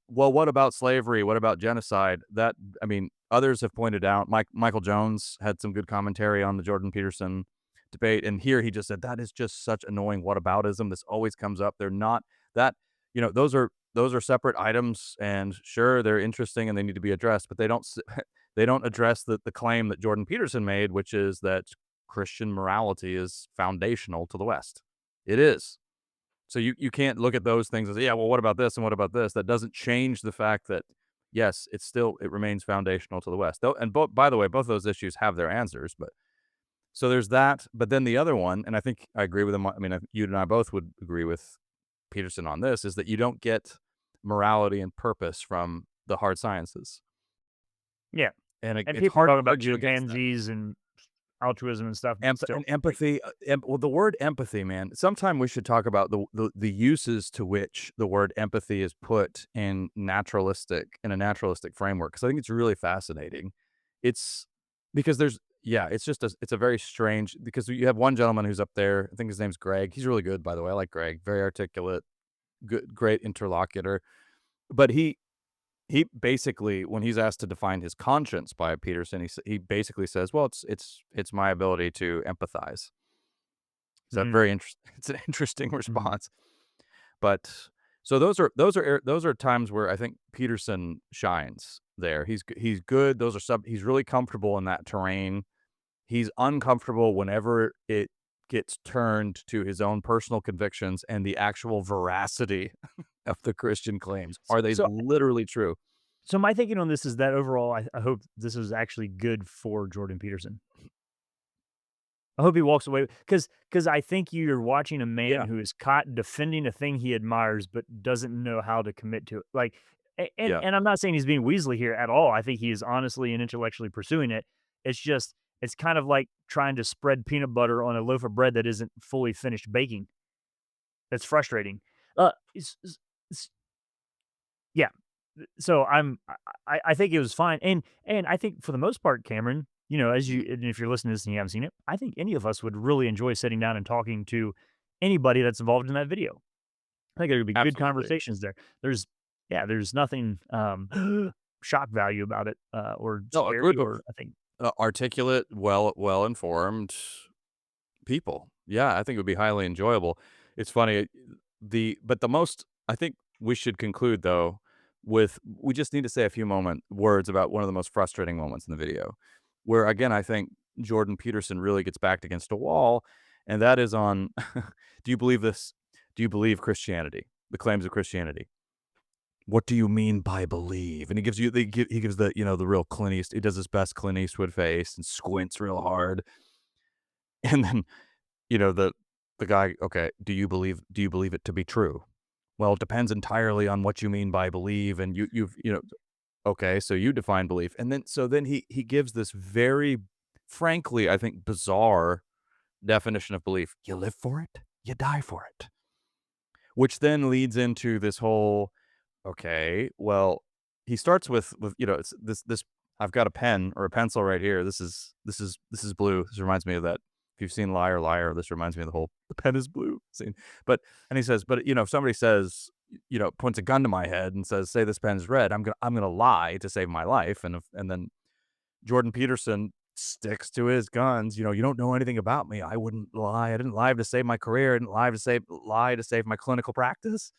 [SPEAKER 1] well, what about slavery? What about genocide? Others have pointed out. Michael Jones had some good commentary on the Jordan Peterson debate, and here he just said that is just such annoying whataboutism. This always comes up. They're not that those are separate items, and sure, they're interesting and they need to be addressed, but they don't address the claim that Jordan Peterson made, which is that Christian morality is foundational to the West. It is. So you can't look at those things and say, yeah, well, what about this and what about this? That doesn't change the fact that yes, it remains foundational to the West. Though, and by the way, both of those issues have their answers. But so there's that. But then the other one, and I think I agree with him. You and I both would agree with Peterson on this, is that you don't get morality and purpose from the hard sciences,
[SPEAKER 2] Yeah,
[SPEAKER 1] and
[SPEAKER 2] and
[SPEAKER 1] it's
[SPEAKER 2] people
[SPEAKER 1] hard
[SPEAKER 2] talk
[SPEAKER 1] to
[SPEAKER 2] about
[SPEAKER 1] argue against that.
[SPEAKER 2] chimpanzees and altruism and stuff, but
[SPEAKER 1] And
[SPEAKER 2] still, like,
[SPEAKER 1] empathy, well, the word empathy, man, sometime we should talk about the uses to which the word empathy is put in a naturalistic framework, because I think it's really fascinating. It's because there's yeah, it's a very strange, because you have one gentleman who's up there, I think his name's Greg. He's really good, by the way. I like Greg, very articulate, good, great interlocutor. But he basically, when he's asked to define his conscience by Peterson, he basically says, "Well, it's my ability to empathize." Is that
[SPEAKER 2] mhm,
[SPEAKER 1] very interesting? It's an interesting
[SPEAKER 2] mhm.
[SPEAKER 1] response. But so those are times where I think Peterson shines there. He's good. He's really comfortable in that terrain. He's uncomfortable whenever it gets turned to his own personal convictions and the actual veracity of the Christian claims.
[SPEAKER 2] S
[SPEAKER 1] Are they
[SPEAKER 2] so
[SPEAKER 1] literally true?
[SPEAKER 2] so my thinking on this is that overall, I hope this is actually good for Jordan Peterson. I hope he walks away because I think you're watching a man
[SPEAKER 1] Yeah.
[SPEAKER 2] who is caught defending a thing he admires, but doesn't know how to commit to it. Like,
[SPEAKER 1] Yeah.
[SPEAKER 2] and I'm not saying he's being Weasley here at all. I think he is honestly and intellectually pursuing it. It's just it's kind of like trying to spread peanut butter on a loaf of bread that isn't fully finished baking. That's frustrating. S Yeah. So I think it was fine, and I think for the most part, Cameron, as you and if you're listening to this and you haven't seen it, I think any of us would really enjoy sitting down and talking to anybody that's involved in that video. I think there would be good
[SPEAKER 1] Absolutely.
[SPEAKER 2] conversations there. There's nothing, shock value about it, or
[SPEAKER 1] No, a
[SPEAKER 2] scary,
[SPEAKER 1] group of
[SPEAKER 2] or I think
[SPEAKER 1] articulate, well-informed people. Yeah, I think it would be highly enjoyable. It's funny, but the most I think we should conclude, though, with we just need to say a few words about one of the most frustrating moments in the video, where, again, I think Jordan Peterson really gets backed against a wall, and that is on, "Do you believe this? Do you believe Christianity? The claims of Christianity? What do you mean by believe?" And he gives the real Clint Eastwood. He does his best Clint Eastwood face and squints real hard, and then the guy, "Okay, do you believe it to be true?" "Well, it depends entirely on what you mean by believe, and you've." Okay, so you define belief. And then so then he gives this very frankly, I think, bizarre definition of belief. You live for it, you die for it. Which then leads into this whole, okay, well, he starts with, it's this I've got a pen or a pencil right here. This is blue. This reminds me of that. If you've seen Liar Liar, this reminds me of the whole "the pen is blue" scene. But and he says, but if somebody says, points a gun to my head and says, "Say this pen is red," I'm gonna lie to save my life. And then Jordan Peterson sticks to his guns. You don't know anything about me. I wouldn't lie. I didn't lie to save my career. I didn't lie to save my clinical practice.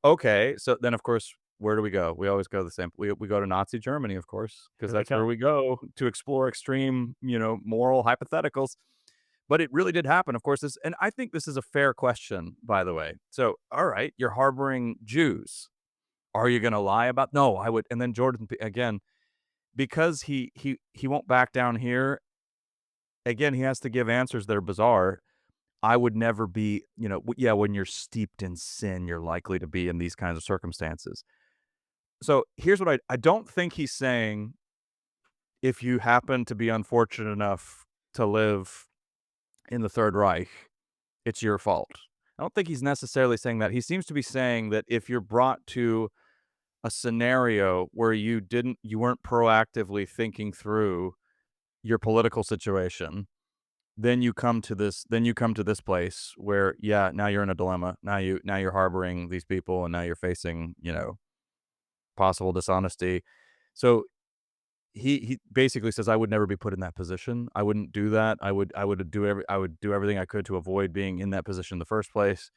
[SPEAKER 1] Okay, so then, of course, where do we go? We always go the same we go to Nazi Germany, of course, because
[SPEAKER 2] Here they
[SPEAKER 1] that's where
[SPEAKER 2] come.
[SPEAKER 1] we go to explore extreme, moral hypotheticals. But it really did happen, of course, and I think this is a fair question, by the way. So, all right, you're harboring Jews. Are you gonna lie about No, I would. And then Jordan P again, because he won't back down here, again, he has to give answers that are bizarre. I would never be, yeah, when you're steeped in sin, you're likely to be in these kinds of circumstances. So here's what I don't think he's saying, if you happen to be unfortunate enough to live in the Third Reich, it's your fault. I don't think he's necessarily saying that. He seems to be saying that if you're brought to a scenario where you weren't proactively thinking through your political situation, then you come to this place where, yeah, now you're in a dilemma. Now you're harboring these people, and now you're facing, possible dishonesty. So he basically says, I would never be put in that position. I wouldn't do that. I would do everything I could to avoid being in that position in the first place.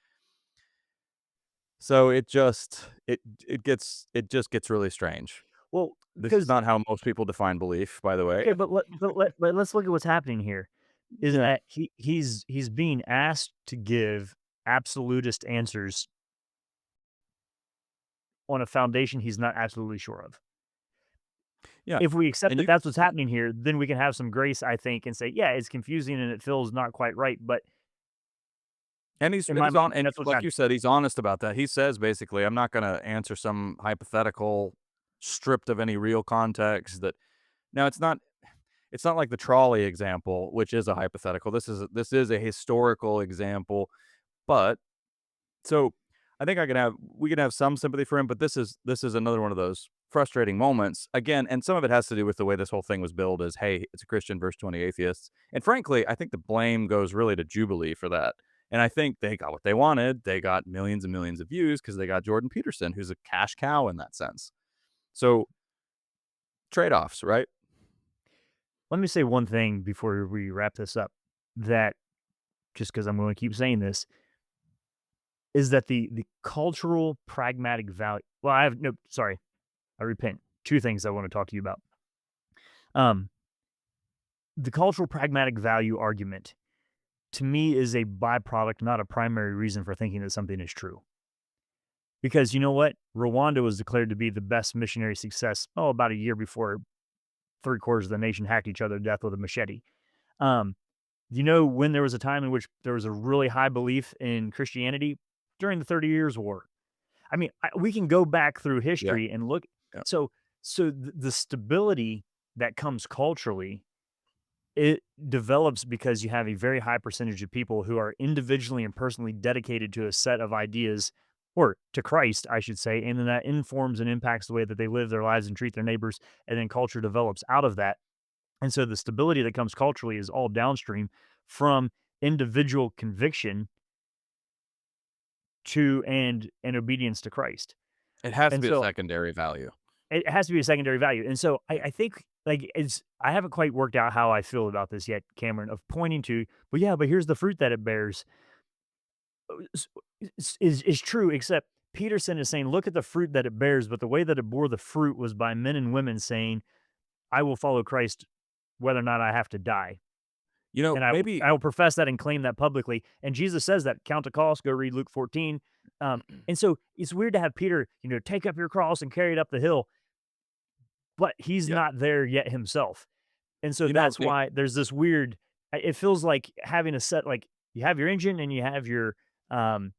[SPEAKER 1] So it just gets really strange.
[SPEAKER 2] Well,
[SPEAKER 1] This is
[SPEAKER 2] because
[SPEAKER 1] not how most people define belief, by the way.
[SPEAKER 2] okay, but let's look at what's happening here. Is
[SPEAKER 1] Yeah.
[SPEAKER 2] that he's being asked to give absolutist answers on a foundation he's not absolutely sure of.
[SPEAKER 1] Yeah.
[SPEAKER 2] If we accept
[SPEAKER 1] And
[SPEAKER 2] that
[SPEAKER 1] you
[SPEAKER 2] that's what's happening here, then we can have some grace, I think, and say, yeah, it's confusing and it feels not quite right. But
[SPEAKER 1] And he's
[SPEAKER 2] in my
[SPEAKER 1] he's on
[SPEAKER 2] mind,
[SPEAKER 1] and
[SPEAKER 2] that's what's
[SPEAKER 1] like
[SPEAKER 2] happening.
[SPEAKER 1] you said, he's honest about that. He says basically, "I'm not gonna answer some hypothetical stripped of any real context that." Now it's not like the trolley example, which is a hypothetical. This is a historical example, but so I think we can have some sympathy for him, but this is another one of those frustrating moments again, and some of it has to do with the way this whole thing was billed as, hey, it's a Christian versus 20 atheists. And frankly, I think the blame goes really to Jubilee for that. And I think they got what they wanted. They got millions and millions of views because they got Jordan Peterson, who's a cash cow in that sense. So trade-offs, right?
[SPEAKER 2] Let me say one thing before we wrap this up. That just because I'm going to keep saying this is that the cultural pragmatic value. Well, I have no. Sorry, I repent. Two things I want to talk to you about. Um, the cultural pragmatic value argument to me is a byproduct, not a primary reason for thinking that something is true. Because you know what? Rwanda was declared to be the best missionary success, about a year before three-quarters of the nation hacked each other to death with a machete. Um, when there was a time in which there was a really high belief in Christianity? During the 30 Years' War. I mean, we can go back through
[SPEAKER 1] Yeah.
[SPEAKER 2] history and look.
[SPEAKER 1] Yeah.
[SPEAKER 2] So the stability that comes culturally, it develops because you have a very high percentage of people who are individually and personally dedicated to a set of ideas, or to Christ, I should say, and then that informs and impacts the way that they live their lives and treat their neighbors, and then culture develops out of that. And so the stability that comes culturally is all downstream from individual conviction to and obedience to Christ.
[SPEAKER 1] It has to
[SPEAKER 2] And
[SPEAKER 1] be a
[SPEAKER 2] so
[SPEAKER 1] secondary value.
[SPEAKER 2] it has to be a secondary value. And so I think like I haven't quite worked out how I feel about this yet, Cameron, of pointing to, but yeah, but here's the fruit that it bears is, is true, except Peterson is saying, look at the fruit that it bears, but the way that it bore the fruit was by men and women saying, I will follow Christ whether or not I have to die. And
[SPEAKER 1] Maybe
[SPEAKER 2] I will profess that and claim that publicly. And Jesus says that, count the cost, go read Luke 14. And so it's weird to have Peter, take up your cross and carry it up the hill, but he's
[SPEAKER 1] yeah.
[SPEAKER 2] not there yet himself. And so
[SPEAKER 1] You know,
[SPEAKER 2] that's
[SPEAKER 1] they
[SPEAKER 2] why there's this weird, it feels like having a set, like you have your engine and you have your, um,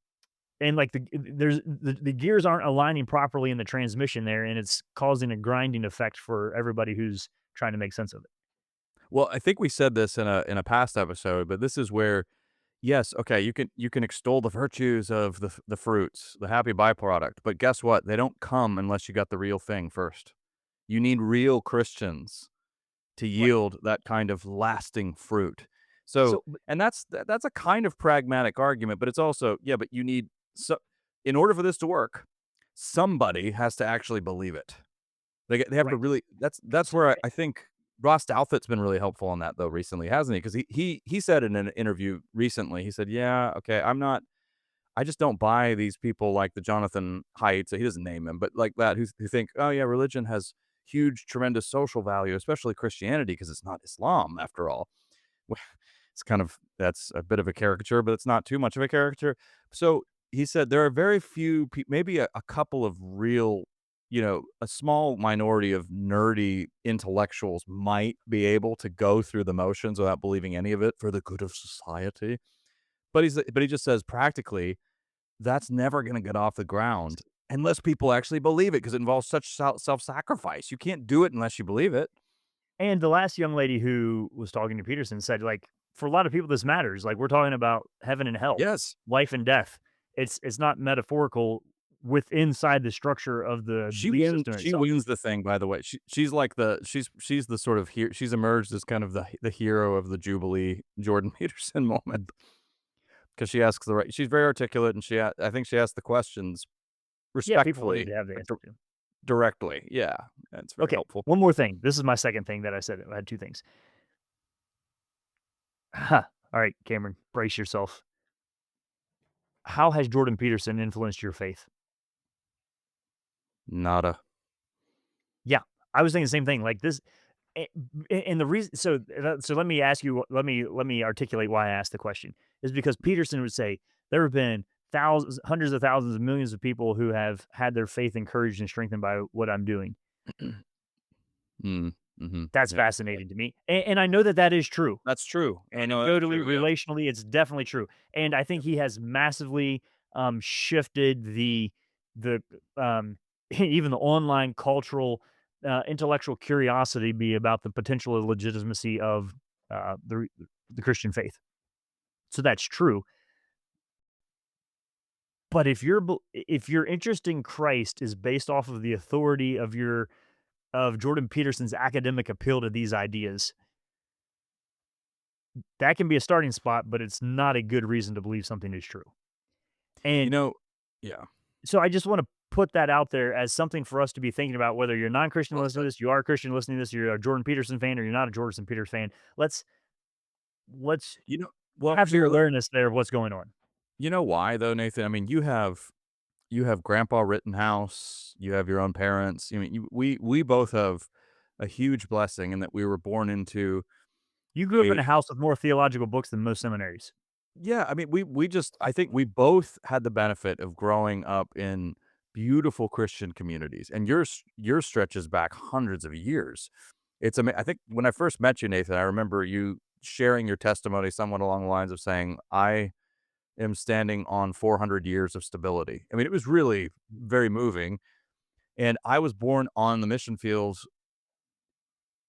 [SPEAKER 2] and like the gears aren't aligning properly in the transmission there, and it's causing a grinding effect for everybody who's trying to make sense of it.
[SPEAKER 1] Well, I think we said this in a past episode, but this is where yes, okay, you can extol the virtues of the fruits, the happy byproduct, but guess what? They don't come unless you got the real thing first. You need real Christians to
[SPEAKER 2] Right.
[SPEAKER 1] yield that kind of lasting fruit. So,
[SPEAKER 2] So, but
[SPEAKER 1] and that's a kind of pragmatic argument, but it's also, yeah, but you need so in order for this to work, somebody has to actually believe it. They have to
[SPEAKER 2] right.
[SPEAKER 1] really that's
[SPEAKER 2] So,
[SPEAKER 1] where I think Ross Douthat's been really helpful on that though recently, hasn't he? Because he said in an interview recently, he said, "Yeah, okay, I just don't buy these people like the Jonathan Haidt," so he doesn't name him, but like that who think, "Oh yeah, religion has huge, tremendous social value, especially Christianity, because it's not Islam after all." Well, it's kind of that's a bit of a caricature, but it's not too much of a caricature. So he said there are very few, maybe a couple of real, a small minority of nerdy intellectuals might be able to go through the motions without believing any of it for the good of society. But he just says practically that's never going to get off the ground unless people actually believe it because it involves such self sacrifice. You can't do it unless you believe it.
[SPEAKER 2] and the last young lady who was talking to Peterson said, like, for a lot of people, this matters. Like, we're talking about heaven and hell,
[SPEAKER 1] Yes.
[SPEAKER 2] life and death. It's not metaphorical with inside the structure of the belief system
[SPEAKER 1] She
[SPEAKER 2] itself.
[SPEAKER 1] wins the thing, by the way. She's like she's the sort of she's emerged as kind of the hero of the Jubilee Jordan Peterson moment because she asks the right she's very articulate and I think she asks the questions
[SPEAKER 2] Yeah, people need
[SPEAKER 1] respectfully,
[SPEAKER 2] to have the
[SPEAKER 1] like,
[SPEAKER 2] answer to.
[SPEAKER 1] directly. Yeah, that's very
[SPEAKER 2] Okay,
[SPEAKER 1] helpful.
[SPEAKER 2] one more thing. This is my second thing that I said. I had two things. Huh. All right, Cameron, brace yourself. How has Jordan Peterson influenced your faith?
[SPEAKER 1] Nada.
[SPEAKER 2] Yeah, I was thinking the same thing. Like this, a- and the reason. So let me ask you. Let me articulate why I asked the question. Is because Peterson would say there have been thousands, hundreds of thousands, of millions of people who have had their faith encouraged and strengthened by what I'm doing.
[SPEAKER 1] Mm, mhm.
[SPEAKER 2] That's
[SPEAKER 1] Yeah.
[SPEAKER 2] fascinating to me, and I know that that is true.
[SPEAKER 1] That's true. I know that's
[SPEAKER 2] Anecdotally,
[SPEAKER 1] true, yeah.
[SPEAKER 2] relationally, it's definitely true, and I think he has massively, shifted the, even the online cultural, intellectual curiosity be about the potential legitimacy of, the Christian faith. So that's true, but if your interest in Christ is based off of the authority of Jordan Peterson's academic appeal to these ideas, that can be a starting spot, but it's not a good reason to believe something is true.
[SPEAKER 1] You
[SPEAKER 2] And
[SPEAKER 1] know yeah.
[SPEAKER 2] so I just want to put that out there as something for us to be thinking about, whether you're non-Christian
[SPEAKER 1] Well
[SPEAKER 2] listening
[SPEAKER 1] said.
[SPEAKER 2] to this, you are a Christian listening to this, you're a Jordan Peterson fan, or you're not a Jordan Peterson fan. Let's
[SPEAKER 1] You know well,
[SPEAKER 2] have some
[SPEAKER 1] here,
[SPEAKER 2] awareness there of what's going on.
[SPEAKER 1] you know why though, Nathan? I mean, you have Grandpa Rittenhouse, you have your own parents. I mean, we both have a huge blessing in that we were born into
[SPEAKER 2] You grew up in
[SPEAKER 1] a
[SPEAKER 2] a house with more theological books than most seminaries.
[SPEAKER 1] yeah, I mean, we just I think we both had the benefit of growing up in beautiful Christian communities, and yours stretches back hundreds of years. I think when I first met you, Nathan, I remember you sharing your testimony somewhat along the lines of saying, "I am standing on 400 years of stability." I mean, it was really very moving, and I was born on the mission fields,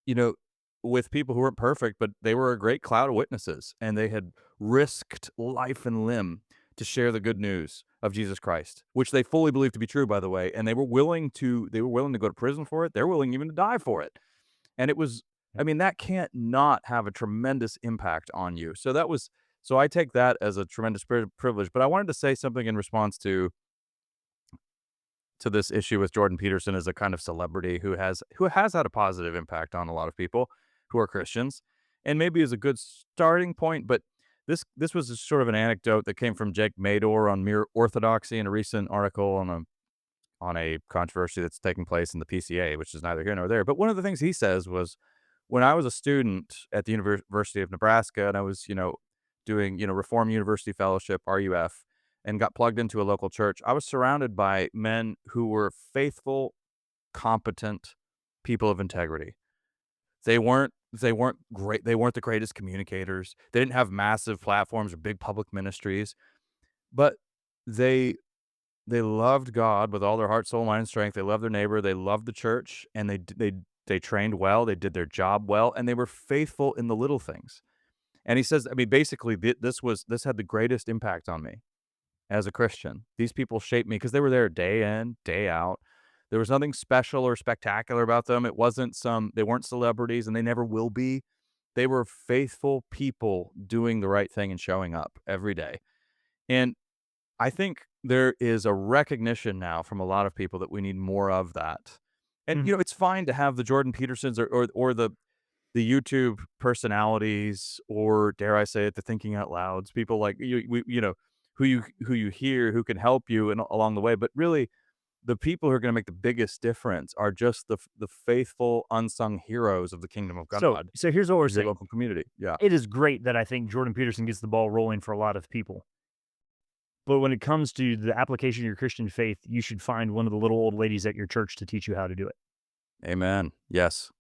[SPEAKER 1] you know, with people who weren't perfect, but they were a great cloud of witnesses, and they had risked life and limb to share the good news of Jesus Christ, which they fully believed to be true, by the way, and they were willing to go to prison for it. They're willing even to die for it. And it was I mean, that can't not have a tremendous impact on you. So I take that as a tremendous privilege, but I wanted to say something in response to this issue with Jordan Peterson as a kind of celebrity who has had a positive impact on a lot of people who are Christians, and maybe is a good starting point. But this was just sort of an anecdote that came from Jake Mador on Mere Orthodoxy in a recent article on a controversy that's taking place in the PCA, which is neither here nor there. But one of the things he says was, when I was a student at the University of Nebraska and I was, doing, Reform University Fellowship, RUF, and got plugged into a local church, I was surrounded by men who were faithful, competent people of integrity. They weren't great. They weren't the greatest communicators. They didn't have massive platforms or big public ministries, but they they loved God with all their heart, soul, mind, and strength. They loved their neighbor. They loved the church, and they trained well. They did their job well, and they were faithful in the little things. And he says, I mean, basically, this had the greatest impact on me as a Christian. These people shaped me because they were there day in, day out. There was nothing special or spectacular about them. They weren't celebrities, and they never will be. They were faithful people doing the right thing and showing up every day. And I think there is a recognition now from a lot of people that we need more of that. And,
[SPEAKER 2] Mhm.
[SPEAKER 1] it's fine to have the Jordan Petersons or the YouTube personalities, or dare I say it, the thinking out louds, people like who you hear, who can help you and along the way. But really, the people who are going to make the biggest difference are just the faithful unsung heroes of the kingdom of
[SPEAKER 2] So
[SPEAKER 1] God
[SPEAKER 2] so here's what we're
[SPEAKER 1] in your
[SPEAKER 2] saying.
[SPEAKER 1] local community. Yeah.
[SPEAKER 2] It is great that I think Jordan Peterson gets the ball rolling for a lot of people. But when it comes to the application of your Christian faith, you should find one of the little old ladies at your church to teach you how to do it.
[SPEAKER 1] Amen. Yes.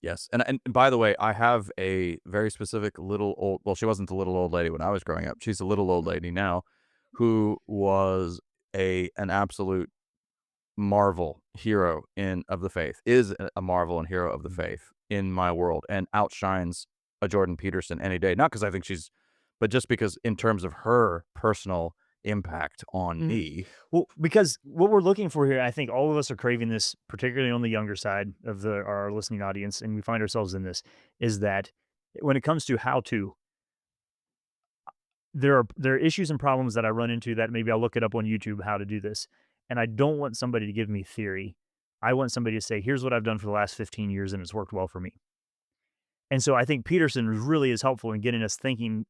[SPEAKER 1] Yes. And by the way, I have a very specific little old, well, she wasn't a little old lady when I was growing up. She's a little old lady now who was an absolute marvel hero in of the faith, is a marvel and hero of the
[SPEAKER 2] Mhm.
[SPEAKER 1] faith in my world, and outshines a Jordan Peterson any day. Not because I think but just because in terms of her personal impact on
[SPEAKER 2] Mhm.
[SPEAKER 1] me.
[SPEAKER 2] Well, because what we're looking for here, I think all of us are craving this, particularly on the younger side of our listening audience, and we find ourselves in this, is that when it comes to how to, there are issues and problems that I run into that maybe I'll look it up on YouTube how to do this. And I don't want somebody to give me theory. I want somebody to say, here's what I've done for the last 15 years and it's worked well for me. And so I think Peterson really is helpful in getting us thinking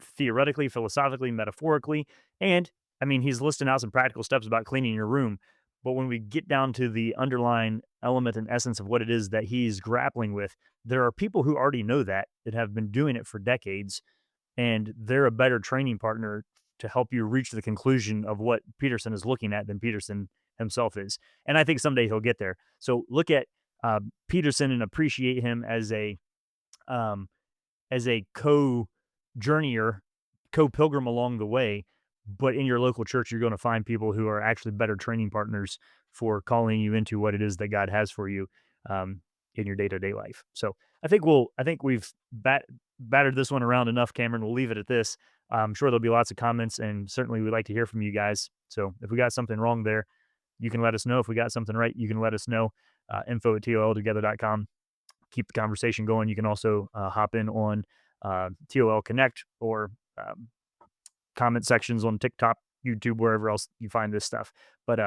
[SPEAKER 2] theoretically, philosophically, metaphorically. And I mean, he's listing out some practical steps about cleaning your room. But when we get down to the underlying element and essence of what it is that he's grappling with, there are people who already know that have been doing it for decades, and they're a better training partner to help you reach the conclusion of what Peterson is looking at than Peterson himself is. And I think someday he'll get there. So look at Peterson and appreciate him um, as a co-journeyer, co-pilgrim along the way. But in your local church, you're going to find people who are actually better training partners for calling you into what it is that God has for you in your day-to-day life. So I think we've battered this one around enough, Cameron. We'll leave it at this. I'm sure there'll be lots of comments, and certainly we'd like to hear from you guys. So if we got something wrong there, you can let us know. If we got something right, you can let us know. info@toltogether.com. Keep the conversation going. You can also hop in on TOL Connect or comment sections on TikTok, YouTube, wherever else you find this stuff. But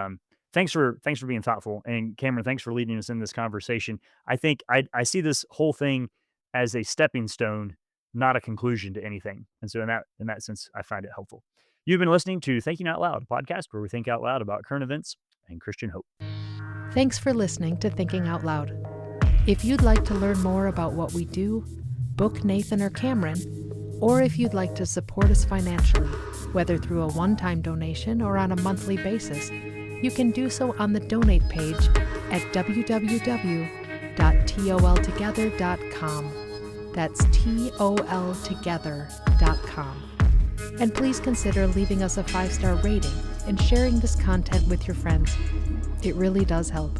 [SPEAKER 2] thanks for being thoughtful, and Cameron, thanks for leading us in this conversation. I think I see this whole thing as a stepping stone, not a conclusion to anything. And so in that sense, I find it helpful. You've been listening to Thinking Out Loud, a podcast where we think out loud about current events and Christian hope.
[SPEAKER 3] Thanks for listening to Thinking Out Loud. If you'd like to learn more about what we do, book Nathan or Cameron, or if you'd like to support us financially, whether through a one-time donation or on a monthly basis, you can do so on the donate page at www.toltogether.com. That's toltogether.com. And please consider leaving us a 5-star rating and sharing this content with your friends. It really does help.